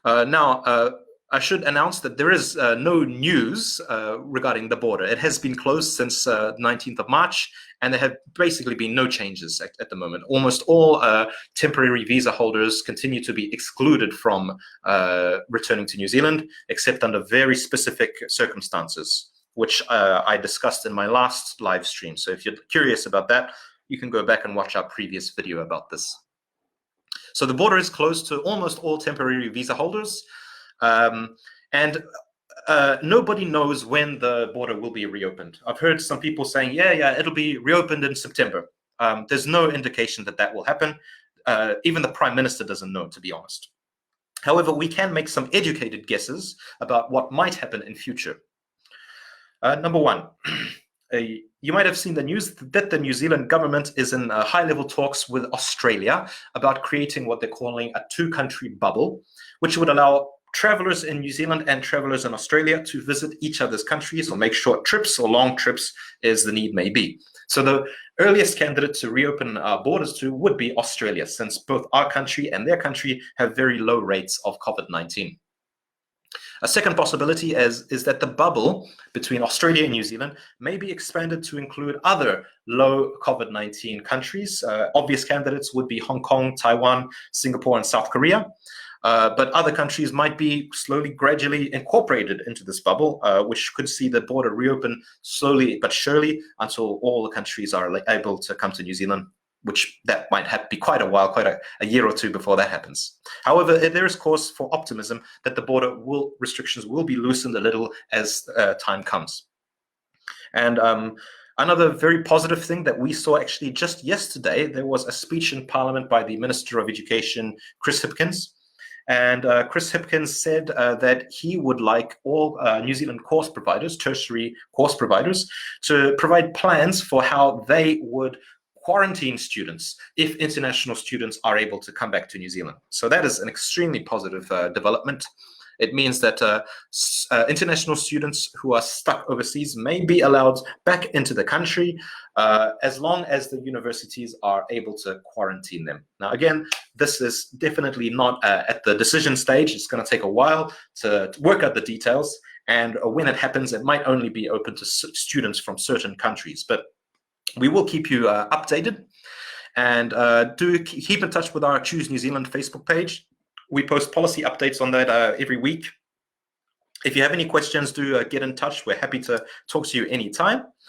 Now, I should announce that there is no news regarding the border. It has been closed since 19th of March, and there have basically been no changes at the moment. Almost all temporary visa holders continue to be excluded from returning to New Zealand, except under very specific circumstances, which I discussed in my last live stream. So if you're curious about that, you can go back and watch our previous video about this. So the border is closed to almost all temporary visa holders. And nobody knows when the border will be reopened. I've heard some people saying, yeah, it'll be reopened in September. There's no indication that that will happen. Even the Prime Minister doesn't know, to be honest. However, we can make some educated guesses about what might happen in future. Number one, you might have seen the news that the New Zealand government is in high-level talks with Australia about creating what they're calling a two-country bubble, which would allow travelers in New Zealand and travelers in Australia to visit each other's countries or make short trips or long trips as the need may be. So the earliest candidate to reopen our borders to would be Australia, since both our country and their country have very low rates of COVID-19. A second possibility is that the bubble between Australia and New Zealand may be expanded to include other low COVID-19 countries. Obvious candidates would be Hong Kong, Taiwan, Singapore, and South Korea. But other countries might be slowly, gradually incorporated into this bubble, which could see the border reopen slowly but surely until all the countries are able to come to New Zealand, which that might be quite a while, quite a year or two before that happens. However, there is cause for optimism that the border restrictions will be loosened a little as time comes. And another very positive thing that we saw actually just yesterday, there was a speech in Parliament by the Minister of Education, Chris Hipkins. And Chris Hipkins said that he would like all New Zealand course providers, tertiary course providers, to provide plans for how they would quarantine students if international students are able to come back to New Zealand. So that is an extremely positive development. It means that international students who are stuck overseas may be allowed back into the country as long as the universities are able to quarantine them. Now, again, this is definitely not at the decision stage. It's going to take a while to work out the details. And when it happens, it might only be open to students from certain countries. But we will keep you updated. And do keep in touch with our Choose New Zealand Facebook page. We post policy updates on that every week. If you have any questions, do get in touch. We're happy to talk to you anytime.